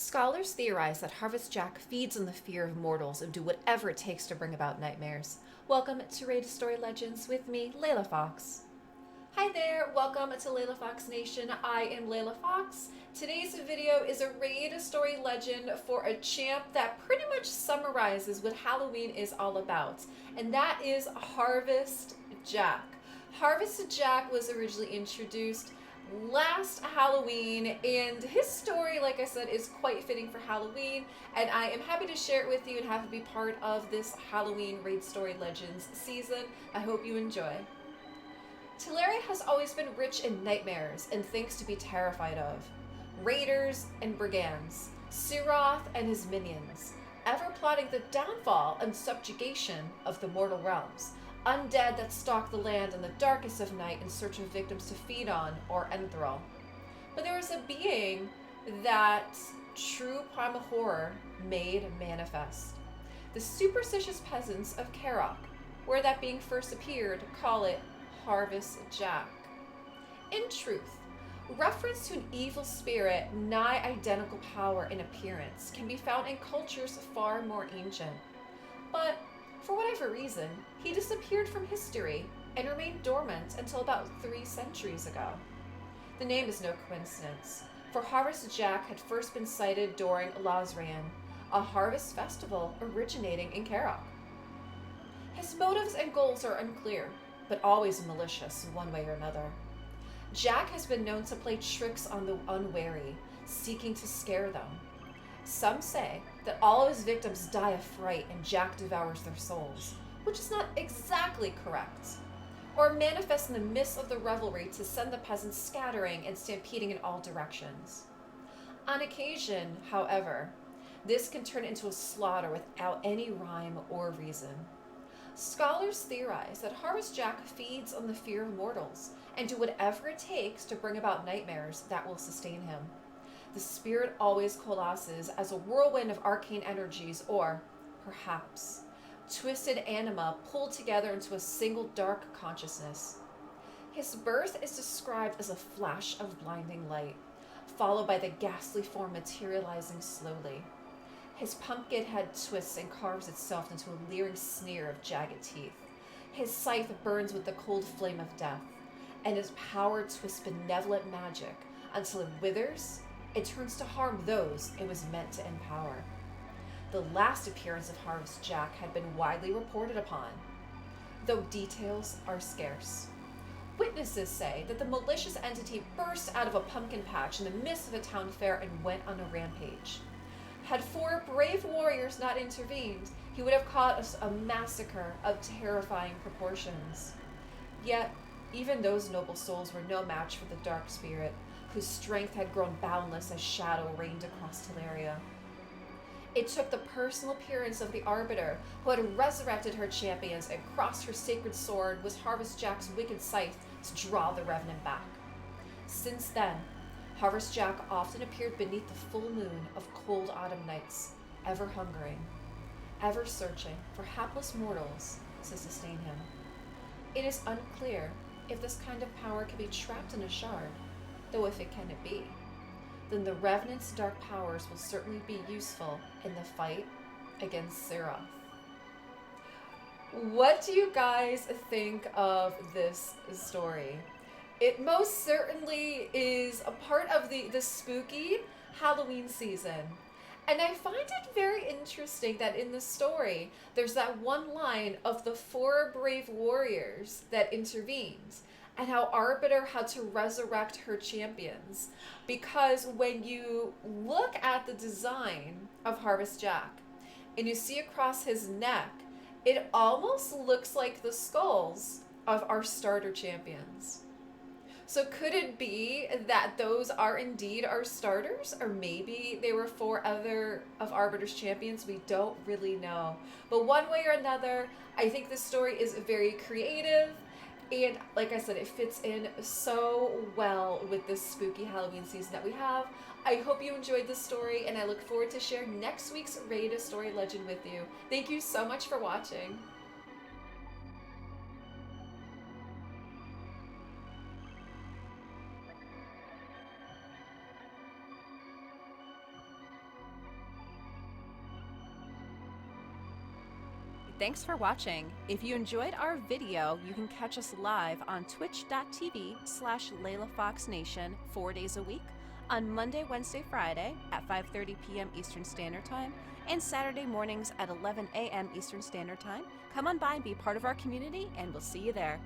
Scholars theorize that Harvest Jack feeds on the fear of mortals and do whatever it takes to bring about nightmares. Welcome to Raid Story Legends with me, LeilaFox. Hi there, welcome to LeilaFoxNation. I am LeilaFox. Today's video is a Raid Story Legend for a champ that pretty much summarizes what Halloween is all about, and that is Harvest Jack. Harvest Jack was originally introduced last Halloween, and his story, like I said, is quite fitting for Halloween, and I am happy to share it with you and have it be part of this Halloween Raid Story Legends season. I hope you enjoy. Teleria has always been rich in nightmares and things to be terrified of. Raiders and brigands, Siroth and his minions, ever plotting the downfall and subjugation of the mortal realms. Undead that stalk the land in the darkest of night in search of victims to feed on or enthrall. But there is a being that true primal horror made manifest. The superstitious peasants of Karok, where that being first appeared, call it Harvest Jack. In truth, reference to an evil spirit nigh identical power in appearance can be found in cultures far more ancient. But for whatever reason, he disappeared from history and remained dormant until about 3 centuries ago. The name is no coincidence, for Harvest Jack had first been sighted during Lazran, a harvest festival originating in Karok. His motives and goals are unclear, but always malicious one way or another. Jack has been known to play tricks on the unwary, seeking to scare them. Some say that all of his victims die of fright and Jack devours their souls, which is not exactly correct, or manifests in the midst of the revelry to send the peasants scattering and stampeding in all directions. On occasion, however, this can turn into a slaughter without any rhyme or reason. Scholars theorize that Harvest Jack feeds on the fear of mortals and do whatever it takes to bring about nightmares that will sustain him. The spirit always coalesces as a whirlwind of arcane energies, or, perhaps, twisted anima pulled together into a single dark consciousness. His birth is described as a flash of blinding light, followed by the ghastly form materializing slowly. His pumpkin head twists and carves itself into a leering sneer of jagged teeth. His scythe burns with the cold flame of death, and his power twists benevolent magic until it withers. It turns to harm those it was meant to empower. The last appearance of Harvest Jack had been widely reported upon, though details are scarce. Witnesses say that the malicious entity burst out of a pumpkin patch in the midst of a town fair and went on a rampage. Had 4 brave warriors not intervened, he would have caused a massacre of terrifying proportions. Yet, even those noble souls were no match for the dark spirit, whose strength had grown boundless as shadow reigned across Teleria. It took the personal appearance of the Arbiter, who had resurrected her champions and crossed her sacred sword with Harvest Jack's wicked scythe to draw the Revenant back. Since then, Harvest Jack often appeared beneath the full moon of cold autumn nights, ever hungering, ever searching for hapless mortals to sustain him. It is unclear if this kind of power can be trapped in a shard, though if it can be, then the Revenant's dark powers will certainly be useful in the fight against Siroth. What do you guys think of this story? It most certainly is a part of the spooky Halloween season. And I find it very interesting that in the story, there's that one line of the 4 brave warriors that intervened, and how Arbiter had to resurrect her champions. Because when you look at the design of Harvest Jack, and you see across his neck, it almost looks like the skulls of our starter champions. So could it be that those are indeed our starters? Or maybe they were 4 other of Arbiter's champions? We don't really know. But one way or another, I think this story is very creative. And like I said, it fits in so well with this spooky Halloween season that we have. I hope you enjoyed this story, and I look forward to sharing next week's Raid Story Legend with you. Thank you so much for watching. Thanks for watching. If you enjoyed our video, you can catch us live on twitch.tv/LeilaFoxNation 4 days a week, on Monday, Wednesday, Friday at 5:30 p.m. Eastern Standard Time, and Saturday mornings at 11 a.m. Eastern Standard Time. Come on by and be part of our community, and we'll see you there.